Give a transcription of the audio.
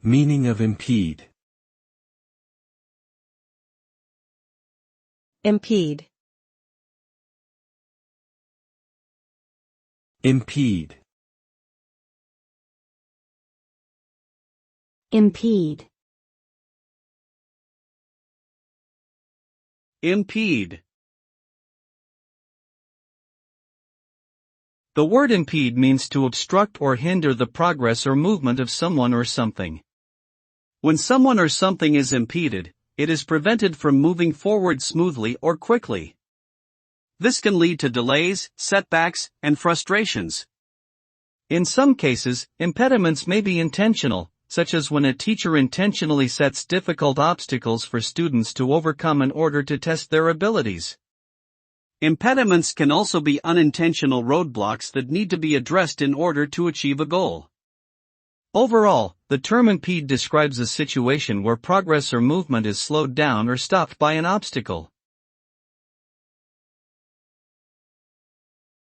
Meaning of impede. Impede. Impede. Impede. Impede. The word impede means to obstruct or hinder the progress or movement of someone or something. When someone or something is impeded, it is prevented from moving forward smoothly or quickly. This can lead to delays, setbacks, and frustrations. In some cases, impediments may be intentional, such as when a teacher intentionally sets difficult obstacles for students to overcome in order to test their abilities. Impediments can also be unintentional roadblocks that need to be addressed in order to achieve a goal. Overall, the term impede describes a situation where progress or movement is slowed down or stopped by an obstacle.